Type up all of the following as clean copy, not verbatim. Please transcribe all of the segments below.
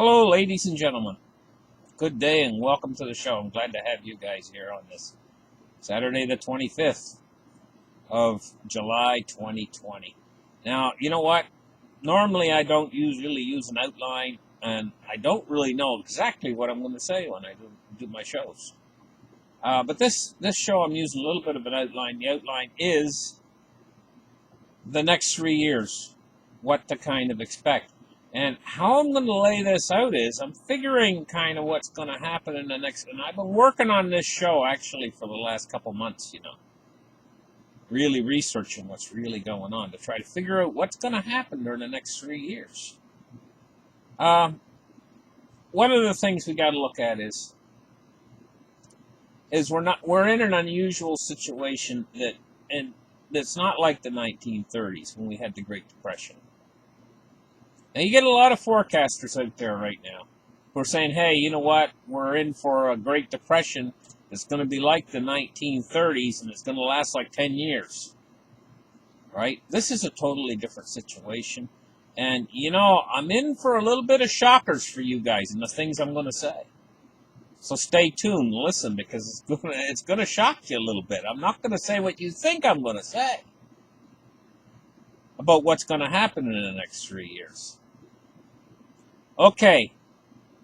Hello, ladies and gentlemen. Good day and welcome to the show. I'm glad to have you guys here on this Saturday, the 25th of July, 2020. Now, you know what? Normally, I don't usually use an outline, and I don't really know exactly what I'm going to say when I do my shows. But this show, I'm using a little bit of an outline. The outline is the next 3 years, what to kind of expect. And how I'm going to lay this out is I'm figuring kind of what's going to happen in the next, and I've been working on this show actually for the last couple months, really researching what's really going on to try to figure out what's going to happen during the next 3 years. One of the things we got to look at is we're in an unusual situation and it's not like the 1930s when we had the Great Depression. Now, you get a lot of forecasters out there right now who are saying, hey, you know what? We're in for a Great Depression. It's going to be like the 1930s, and it's going to last like 10 years. Right? This is a totally different situation. And, I'm in for a little bit of shockers for you guys in the things I'm going to say. So stay tuned, listen, because it's going to shock you a little bit. I'm not going to say what you think I'm going to say about what's going to happen in the next 3 years. Okay,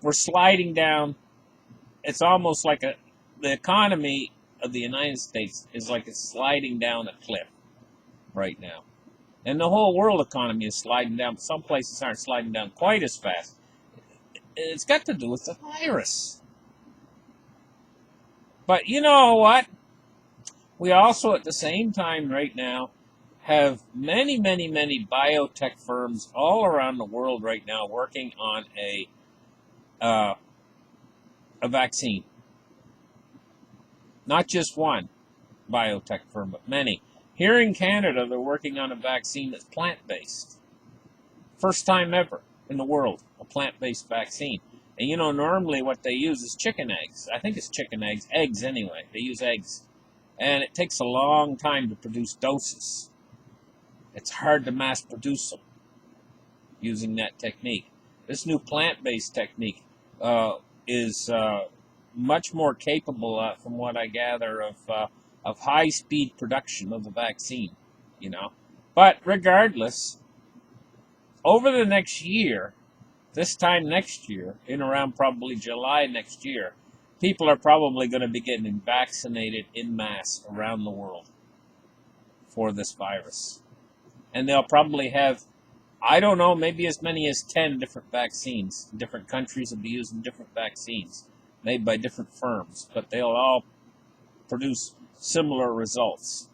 we're sliding down. It's almost like the economy of the United States is like it's sliding down a cliff right now. And the whole world economy is sliding down, but some places aren't sliding down quite as fast. It's got to do with the virus. But you know what? We also, at the same time right now, have many, many, many biotech firms all around the world right now working on a vaccine. Not just one biotech firm, but many. Here in Canada, they're working on a vaccine that's plant-based. First time ever in the world, a plant-based vaccine. And normally what they use is chicken eggs. I think it's chicken eggs anyway. They use eggs. And it takes a long time to produce doses. It's hard to mass produce them using that technique. This new plant-based technique is much more capable, from what I gather, of high-speed production of the vaccine. But regardless, over the next year, this time next year, in around probably July next year, people are probably going to be getting vaccinated en masse around the world for this virus. And they'll probably have, I don't know, maybe as many as 10 different vaccines. Different countries will be using different vaccines made by different firms, but they'll all produce similar results.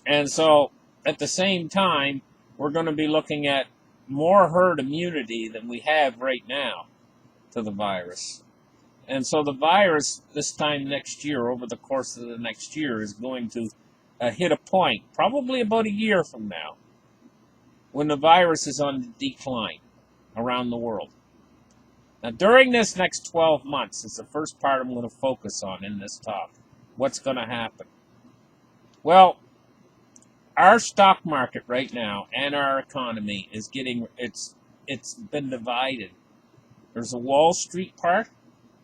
And so, at the same time, we're going to be looking at more herd immunity than we have right now to the virus. And so the virus, this time next year, over the course of the next year, is going to hit a point, probably about a year from now, when the virus is on decline around the world. Now, during this next 12 months is the first part I'm going to focus on in this talk. What's going to happen? Well, our stock market right now and our economy is it's been divided. There's a Wall Street part,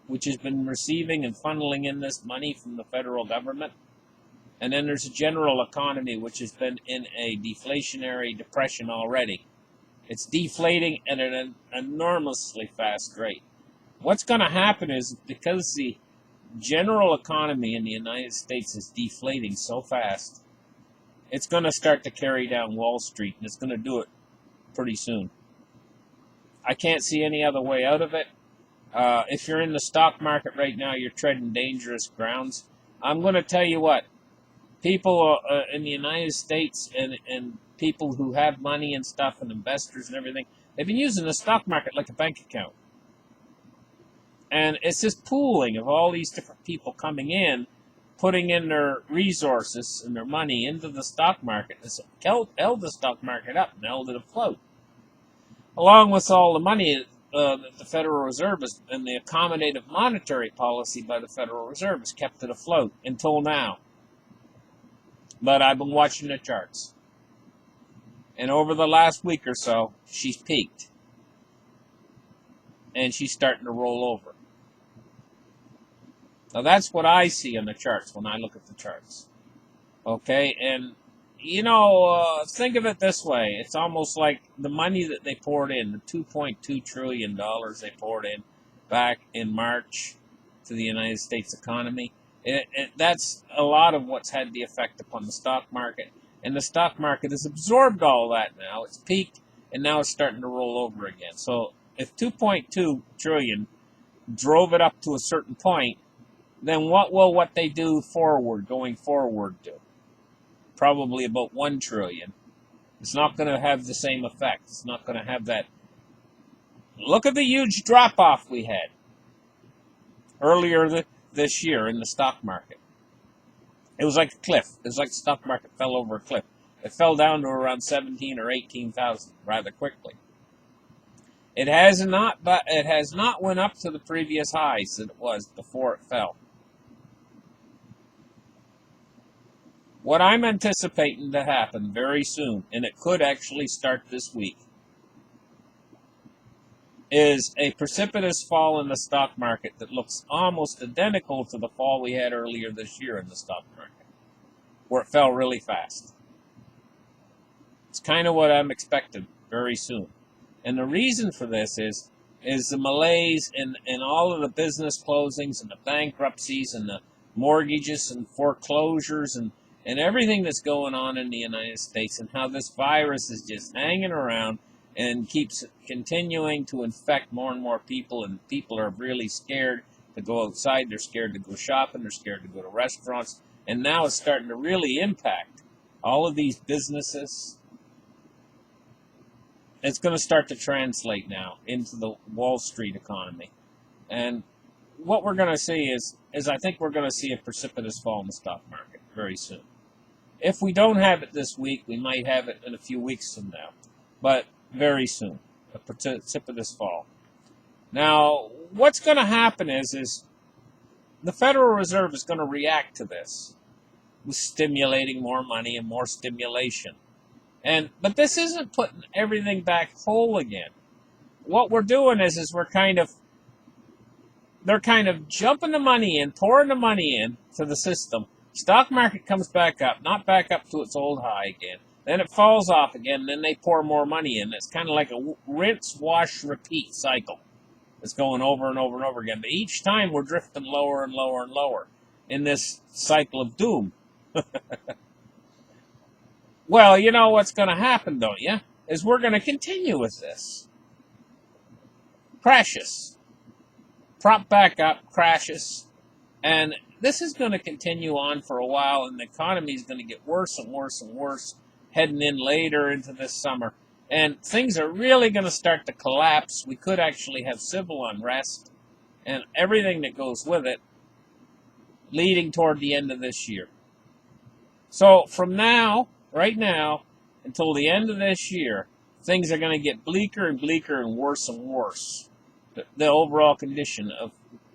which has been receiving and funneling in this money from the federal government. And then there's a general economy, which has been in a deflationary depression already. It's deflating at an enormously fast rate. What's going to happen is because the general economy in the United States is deflating so fast, it's going to start to carry down Wall Street, and it's going to do it pretty soon. I can't see any other way out of it. If you're in the stock market right now, you're treading dangerous grounds. I'm going to tell you what. People in the United States and people who have money and stuff and investors and everything, they've been using the stock market like a bank account. And it's this pooling of all these different people coming in, putting in their resources and their money into the stock market. It's held the stock market up and held it afloat. Along with all the money that the Federal Reserve and the accommodative monetary policy by the Federal Reserve has kept it afloat until now. But I've been watching the charts. And over the last week or so, she's peaked. and she's starting to roll over. Now that's what I see on the charts when I look at the charts. Okay, and think of it this way. It's almost like the money that they poured in, the $2.2 trillion they poured in back in March to the United States economy. That's a lot of what's had the effect upon the stock market. And the stock market has absorbed all that now. It's peaked, and now it's starting to roll over again. So if 2.2 trillion drove it up to a certain point, then what will what they do going forward do? Probably about 1 trillion. It's not going to have the same effect. It's not going to have that. Look at the huge drop-off we had earlier this year in the stock market. It was like a cliff. It was like the stock market fell over a cliff. It fell down to around 17 or 18,000 rather quickly. It has not went up to the previous highs that it was before it fell. What I'm anticipating to happen very soon, and it could actually start this week, is a precipitous fall in the stock market that looks almost identical to the fall we had earlier this year in the stock market, where it fell really fast. It's kind of what I'm expecting very soon. And the reason for this is the malaise and all of the business closings and the bankruptcies and the mortgages and foreclosures and everything that's going on in the United States, and how this virus is just hanging around and keeps continuing to infect more and more people, and people are really scared to go outside, they're scared to go shopping, they're scared to go to restaurants, and now it's starting to really impact all of these businesses. It's going to start to translate now into the Wall Street economy. And what we're going to see is I think we're going to see a precipitous fall in the stock market very soon. If we don't have it this week, we might have it in a few weeks from now. But very soon, a precipitous fall. Now, what's going to happen is the Federal Reserve is going to react to this with stimulating more money and more stimulation. But this isn't putting everything back whole again. What we're doing is they're kind of jumping the money in, pouring the money in to the system. Stock market comes back up, not back up to its old high again. Then it falls off again, and then they pour more money in. It's kind of like a rinse, wash, repeat cycle. It's going over and over and over again. But each time we're drifting lower and lower and lower in this cycle of doom. Well, you know what's going to happen, don't you? Is we're going to continue with this. Crashes. Prop back up, crashes. And this is going to continue on for a while, and the economy is going to get worse and worse and worse heading in later into this summer. And things are really going to start to collapse. We could actually have civil unrest and everything that goes with it leading toward the end of this year. So from now, right now, until the end of this year, things are going to get bleaker and bleaker and worse and worse. The overall condition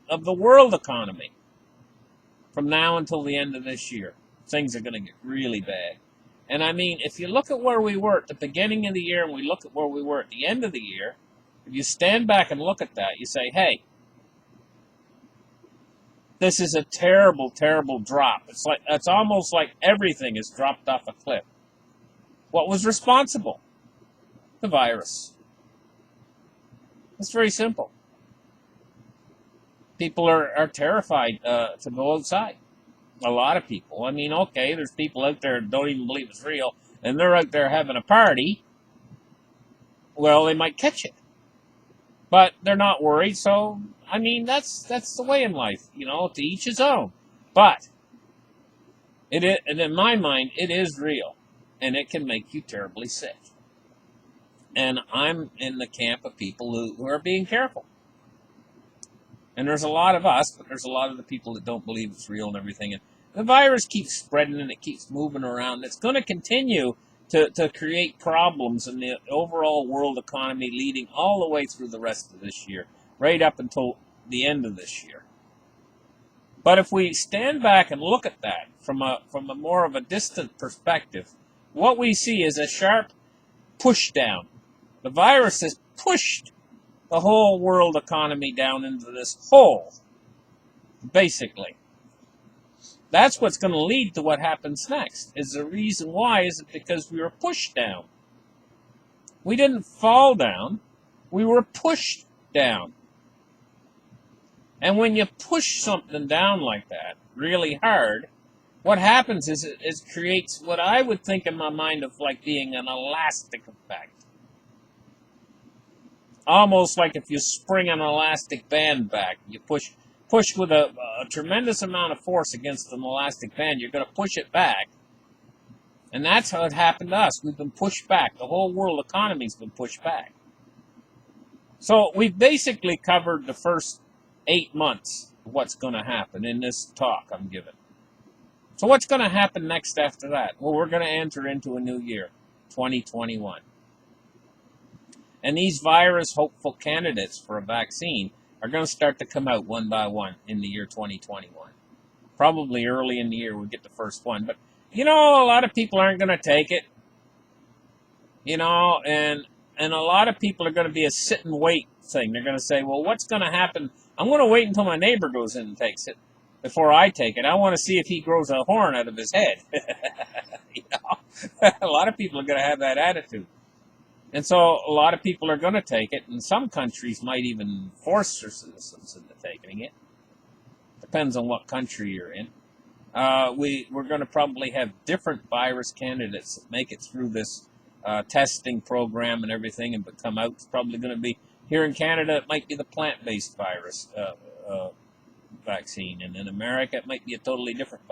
of the world economy. From now until the end of this year, things are going to get really bad. And I mean, if you look at where we were at the beginning of the year and we look at where we were at the end of the year, if you stand back and look at that, you say, hey, this is a terrible, terrible drop. It's almost like everything has dropped off a cliff. What was responsible? The virus. It's very simple. People are terrified to go outside. A lot of people. I mean, okay, there's people out there that don't even believe it's real, and they're out there having a party. Well, they might catch it. But they're not worried, so, I mean, that's the way in life, to each his own. But, and in my mind, it is real, and it can make you terribly sick. And I'm in the camp of people who are being careful. And there's a lot of us, but there's a lot of the people that don't believe it's real and everything. And the virus keeps spreading and it keeps moving around. It's going to continue to create problems in the overall world economy leading all the way through the rest of this year, right up until the end of this year. But if we stand back and look at that from a more of a distant perspective, what we see is a sharp push down. The virus has pushed the whole world economy down into this hole, basically. That's what's going to lead to what happens next. Is the reason why is it because we were pushed down. We didn't fall down. We were pushed down. And when you push something down like that, really hard, what happens is it creates what I would think in my mind of like being an elastic effect. Almost like if you spring an elastic band back, you push with a tremendous amount of force against an elastic band, you're going to push it back. And that's how it happened to us. We've been pushed back. The whole world economy's been pushed back. So we've basically covered the first 8 months of what's going to happen in this talk I'm giving. So what's going to happen next after that? Well, we're going to enter into a new year, 2021. And these virus hopeful candidates for a vaccine are going to start to come out one by one in the year 2021. Probably early in the year we'll get the first one. But, a lot of people aren't going to take it. And a lot of people are going to be a sit and wait thing. They're going to say, well, what's going to happen? I'm going to wait until my neighbor goes in and takes it before I take it. I want to see if he grows a horn out of his head. A lot of people are going to have that attitude. And so a lot of people are going to take it, and some countries might even force their citizens into taking it. Depends on what country you're in. We're going to probably have different virus candidates that make it through this testing program and everything and come out. It's probably going to be, here in Canada, it might be the plant-based virus vaccine, and in America, it might be a totally different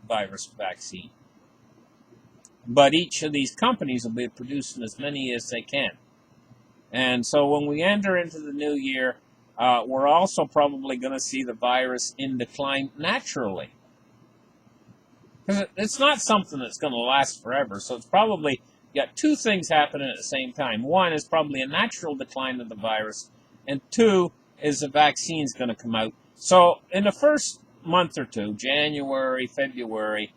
virus vaccine. But each of these companies will be producing as many as they can. And so when we enter into the new year, we're also probably going to see the virus in decline naturally. Because it's not something that's going to last forever. So it's probably got two things happening at the same time. One is probably a natural decline of the virus. And two is the vaccine's going to come out. So in the first month or two, January, February,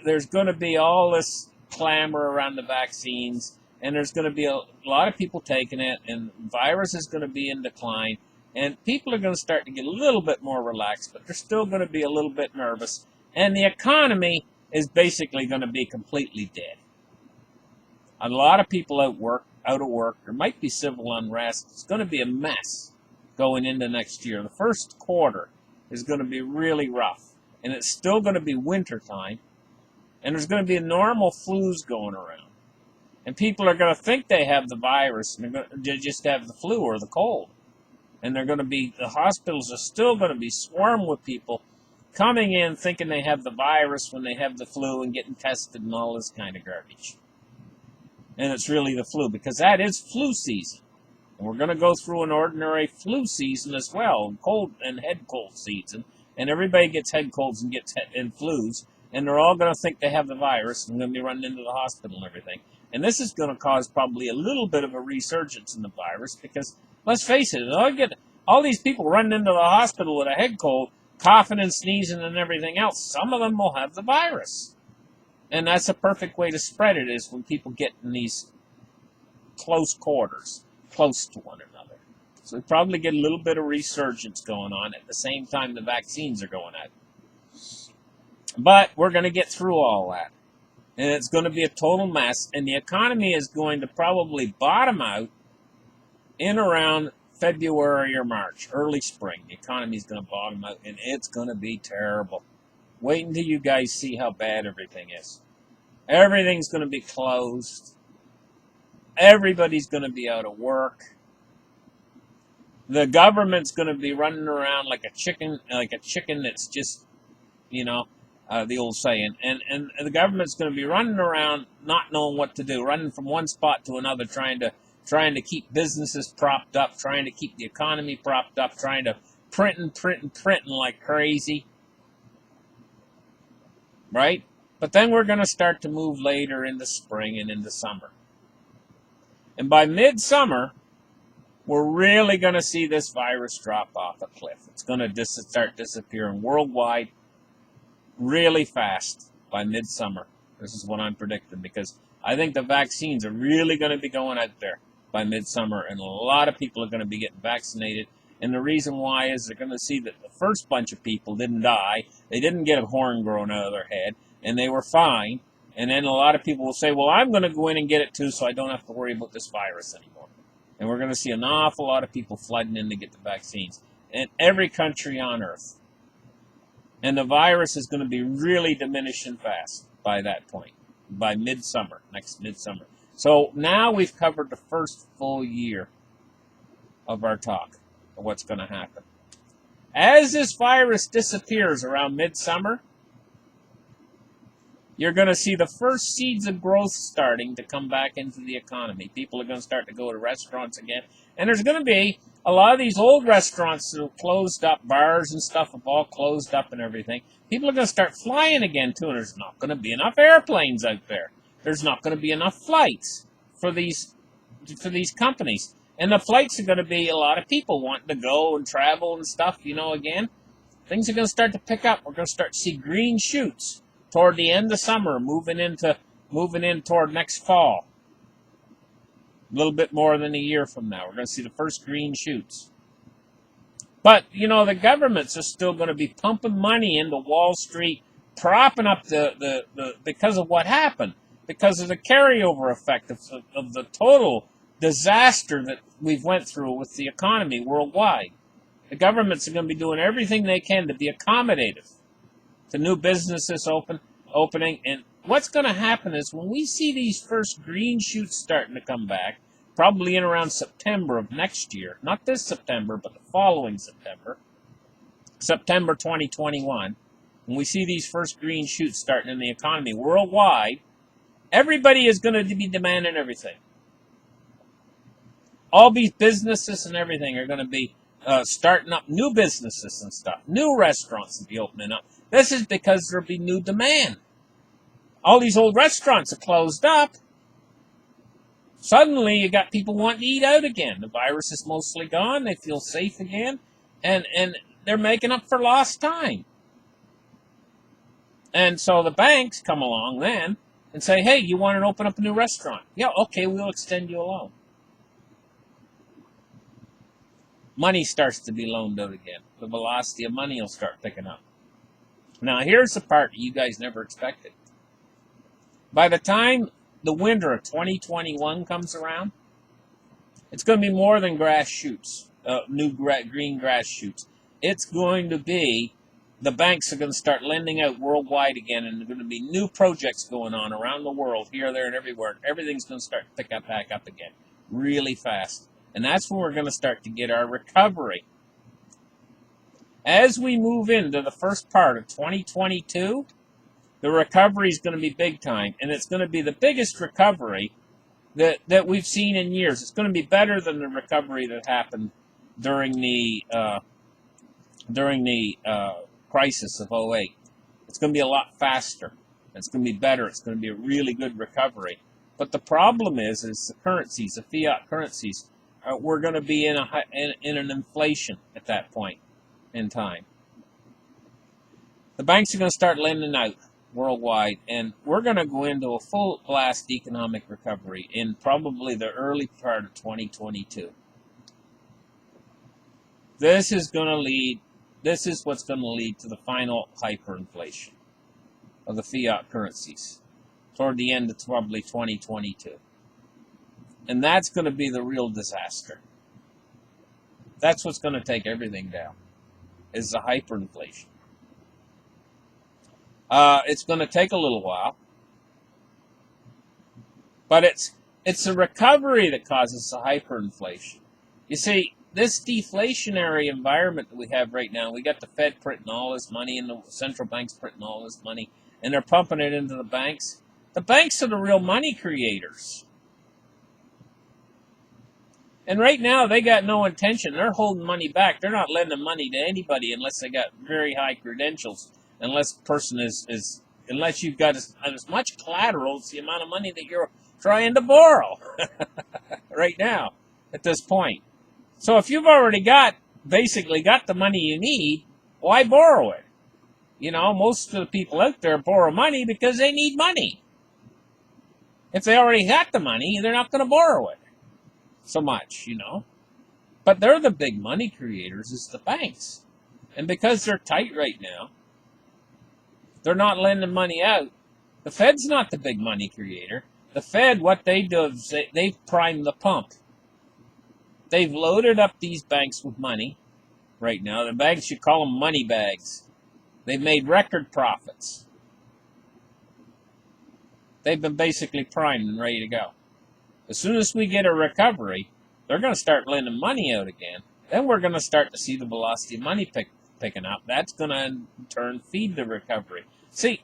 there's going to be all this clamor around the vaccines, and there's going to be a lot of people taking it, and virus is going to be in decline, and people are going to start to get a little bit more relaxed, but they're still going to be a little bit nervous, and the economy is basically going to be completely dead. A lot of people out of work. There might be civil unrest. It's going to be a mess going into next year. The first quarter is going to be really rough, and it's still going to be winter time. And there's going to be normal flus going around. And people are going to think they have the virus, and they just have the flu or the cold. And the hospitals are still going to be swarmed with people coming in thinking they have the virus when they have the flu and getting tested and all this kind of garbage. And it's really the flu, because that is flu season. And we're going to go through an ordinary flu season as well, cold and head cold season. And everybody gets head colds and flus. And they're all going to think they have the virus and going to be running into the hospital and everything. And this is going to cause probably a little bit of a resurgence in the virus because, let's face it, I get all these people running into the hospital with a head cold, coughing and sneezing and everything else. Some of them will have the virus. And that's a perfect way to spread it, is when people get in these close quarters, close to one another. So we probably get a little bit of resurgence going on at the same time the vaccines are going out. But we're going to get through all that. And it's going to be a total mess. And the economy is going to probably bottom out in around February or March, early spring. The economy is going to bottom out, and it's going to be terrible. Wait until you guys see how bad everything is. Everything's going to be closed. Everybody's going to be out of work. The government's going to be running around like a chicken that's just, the old saying. And the government's going to be running around not knowing what to do, running from one spot to another, trying to keep businesses propped up, trying to keep the economy propped up, trying to printing like crazy. Right? But then we're going to start to move later into spring and into summer. And by midsummer, we're really going to see this virus drop off a cliff. It's going to start disappearing worldwide really fast by midsummer. This is what I'm predicting, because I think the vaccines are really going to be going out there. by midsummer, and a lot of people are going to be getting vaccinated. And the reason why is they're going to see that the first bunch of people didn't die, they didn't get a horn growing out of their head, and they were fine. And then a lot of people will say, well, I'm going to go in and get it too, so I don't have to worry about this virus anymore. And we're going to see an awful lot of people flooding in to get the vaccines in every country on earth. And the virus is going to be really diminishing fast by that point, by midsummer, next midsummer. So now we've covered the first full year of our talk of what's going to happen. As this virus disappears around midsummer, you're going to see the first seeds of growth starting to come back into the economy. People are going to start to go to restaurants again. And there's going to be a lot of these old restaurants that have closed up, bars and stuff have all closed up and everything. People are going to start flying again too, and there's not going to be enough airplanes out there. There's not going to be enough flights for these companies. And the flights are going to be a lot of people wanting to go and travel and stuff, again. Things are going to start to pick up. We're going to start to see green shoots toward the end of summer, moving in toward next fall. A little bit more than a year from now, we're going to see the first green shoots. But, the governments are still going to be pumping money into Wall Street, propping up the because of what happened, because of the carryover effect of the total disaster that we've went through with the economy worldwide. The governments are going to be doing everything they can to be accommodative to new businesses opening. And what's going to happen is when we see these first green shoots starting to come back, probably in around September of next year, not this September, but the following September 2021, when we see these first green shoots starting in the economy worldwide, everybody is going to be demanding everything. All these businesses and everything are going to be starting up new businesses and stuff. New restaurants will be opening up. This is because there'll be new demand. All these old restaurants are closed up. Suddenly, you got people wanting to eat out again. The virus is mostly gone. They feel safe again. And they're making up for lost time. And so the banks come along then and say, hey, you want to open up a new restaurant? Yeah, okay, we'll extend you a loan. Money starts to be loaned out again. The velocity of money will start picking up. Now, here's the part that you guys never expected. By the time the winter of 2021 comes around, it's going to be more than grass shoots, green grass shoots. It's going to be, the banks are going to start lending out worldwide again, and there are going to be new projects going on around the world, here, there, and everywhere. Everything's going to start to pick up back up again really fast. And that's when we're going to start to get our recovery. As we move into the first part of 2022, the recovery is going to be big time, and it's going to be the biggest recovery that we've seen in years. It's going to be better than the recovery that happened during the crisis of '08. It's going to be a lot faster. It's going to be better. It's going to be a really good recovery. But the problem is the currencies, the fiat currencies, we're going to be in an inflation at that point in time. The banks are going to start lending out worldwide, and we're going to go into a full blast economic recovery in probably the early part of 2022. This is what's going to lead to the final hyperinflation of the fiat currencies toward the end of probably 2022. And that's going to be the real disaster. That's what's going to take everything down, is the hyperinflation. It's going to take a little while, but it's the recovery that causes the hyperinflation. You see, this deflationary environment that we have right now, we got the Fed printing all this money and the central banks printing all this money, and they're pumping it into the banks. The banks are the real money creators. And right now, they got no intention. They're holding money back. They're not lending money to anybody unless they got very high credentials. Unless unless you've got as much collateral as the amount of money that you're trying to borrow right now at this point. So if you've already basically got the money you need, why borrow it? Most of the people out there borrow money because they need money. If they already got the money, they're not going to borrow it. so much, you know. But they're the big money creators, is the banks. And because they're tight right now, they're not lending money out. The Fed's not the big money creator. The Fed, what they do is they've primed the pump. They've loaded up these banks with money right now. The banks, you call them money bags. They've made record profits. They've been basically primed and ready to go. As soon as we get a recovery, they're going to start lending money out again. Then we're going to start to see the velocity of money picking up. That's going to, in turn, feed the recovery. See,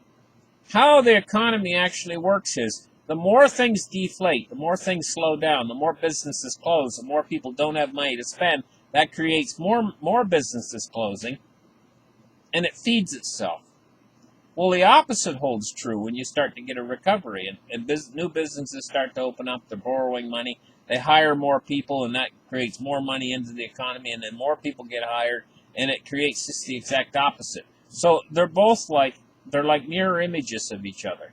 how the economy actually works is the more things deflate, the more things slow down, the more businesses close, the more people don't have money to spend. That creates more businesses closing, and it feeds itself. Well, the opposite holds true when you start to get a recovery, and new businesses start to open up. They're borrowing money. They hire more people, and that creates more money into the economy, and then more people get hired, and it creates just the exact opposite. So they're both they're like mirror images of each other.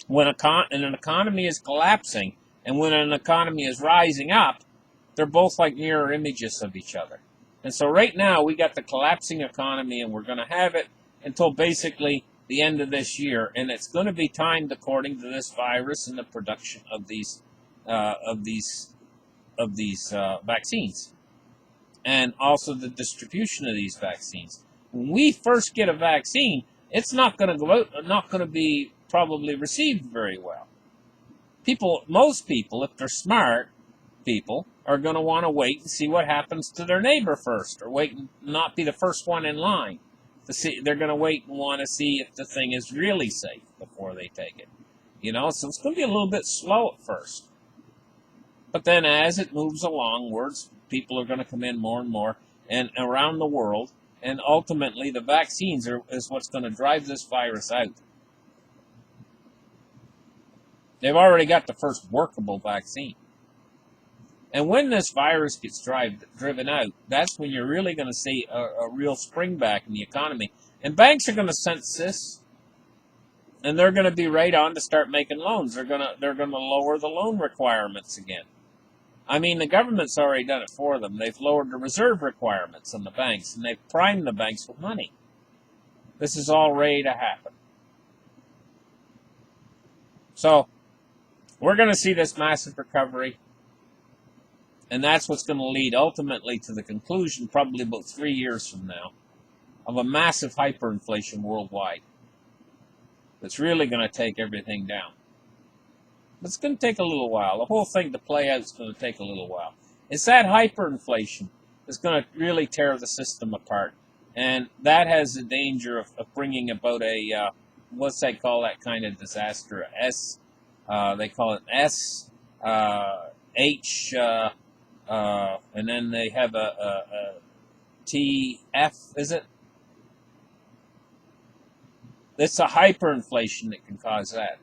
When an economy is collapsing, and when an economy is rising up, they're both like mirror images of each other. And so right now, we got the collapsing economy, and we're going to have it until basically the end of this year, and it's going to be timed according to this virus and the production of these vaccines, and also the distribution of these vaccines. When we first get a vaccine, it's not going to go out, not going to be probably received very well. Most people, if they're smart people, are going to want to wait and see what happens to their neighbor first, or wait and not be the first one in line. They're going to wait and want to see if the thing is really safe before they take it. You know, so it's going to be a little bit slow at first. But then as it moves along, people are going to come in more and more and around the world, and ultimately the vaccines is what's going to drive this virus out. They've already got the first workable vaccine. And when this virus gets driven out, that's when you're really going to see a real springback in the economy. And banks are going to sense this, and they're going to be right on to start making loans. They're going to lower the loan requirements again. I mean, the government's already done it for them. They've lowered the reserve requirements on the banks, and they've primed the banks with money. This is all ready to happen. So we're going to see this massive recovery. And that's what's going to lead ultimately to the conclusion, probably about 3 years from now, of a massive hyperinflation worldwide. That's really going to take everything down. But it's going to take a little while. The whole thing to play out is going to take a little while. It's that hyperinflation that's going to really tear the system apart. And that has the danger of bringing about what's they call that kind of disaster? They call it S, H, and then they have a TF, is it? It's a hyperinflation that can cause that.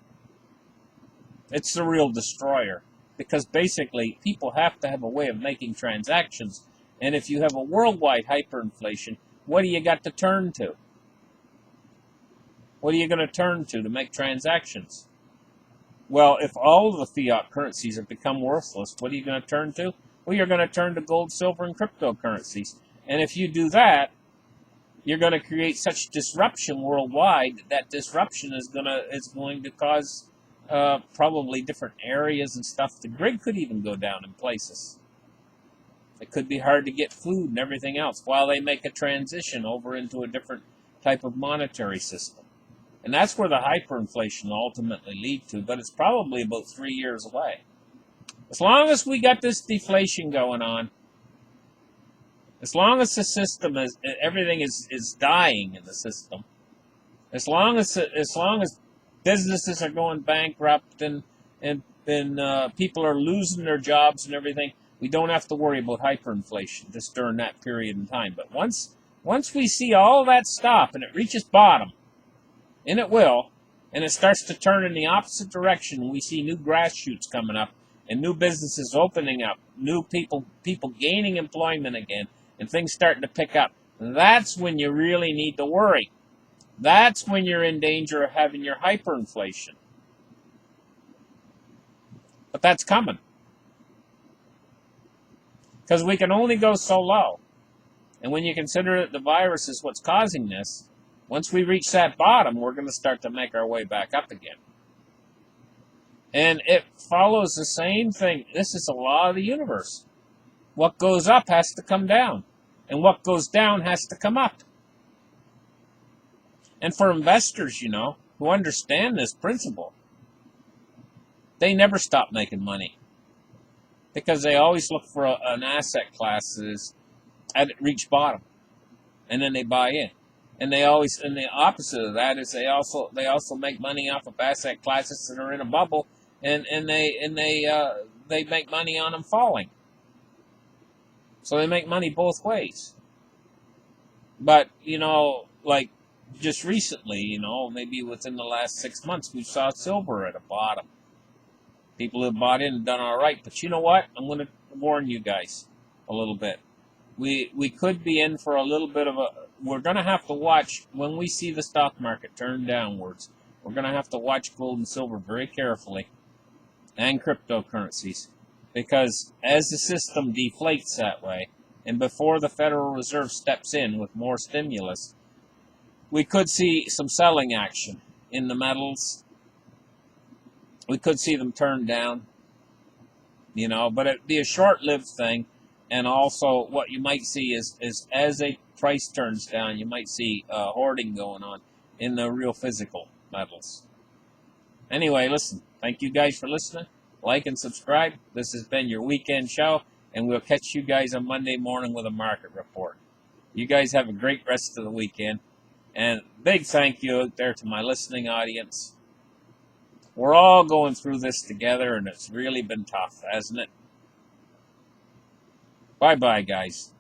It's the real destroyer, because basically people have to have a way of making transactions, and if you have a worldwide hyperinflation, what do you got to turn to? What are you going to turn to make transactions? Well, if all of the fiat currencies have become worthless, what are you going to turn to? Well, you're going to turn to gold, silver, and cryptocurrencies. And if you do that, you're going to create such disruption worldwide that disruption is going to cause probably different areas and stuff. The grid could even go down in places. It could be hard to get food and everything else while they make a transition over into a different type of monetary system. And that's where the hyperinflation will ultimately lead to, but it's probably about 3 years away. As long as we got this deflation going on, as long as the system everything is dying in the system, as long as businesses are going bankrupt and people are losing their jobs and everything, we don't have to worry about hyperinflation just during that period in time. But once we see all that stop and it reaches bottom, and it will, and it starts to turn in the opposite direction, and we see new grass shoots coming up, and new businesses opening up, new people gaining employment again, and things starting to pick up, that's when you really need to worry. That's when you're in danger of having your hyperinflation. But that's coming. Because we can only go so low. And when you consider that the virus is what's causing this, once we reach that bottom, we're going to start to make our way back up again. And it follows the same thing. This is the law of the universe. What goes up has to come down. And what goes down has to come up. And for investors, who understand this principle, they never stop making money. Because they always look for an asset class that is at reach bottom. And then they buy in. And the opposite of that is they also make money off of asset classes that are in a bubble, and they make money on them falling. So they make money both ways. But like just recently, maybe within the last 6 months, we saw silver at a bottom. People have bought in and done all right. But you know what? I'm going to warn you guys a little bit. We could be in for a little bit of a... We're going to have to watch, when we see the stock market turn downwards, we're going to have to watch gold and silver very carefully, and cryptocurrencies. Because as the system deflates that way, and before the Federal Reserve steps in with more stimulus, we could see some selling action in the metals. We could see them turn down, but it'd be a short-lived thing. And also what you might see is as a price turns down, you might see hoarding going on in the real physical metals. Anyway, listen, thank you guys for listening. Like and subscribe. This has been your weekend show, and we'll catch you guys on Monday morning with a market report. You guys have a great rest of the weekend. And big thank you out there to my listening audience. We're all going through this together, and it's really been tough, hasn't it? Bye-bye, guys.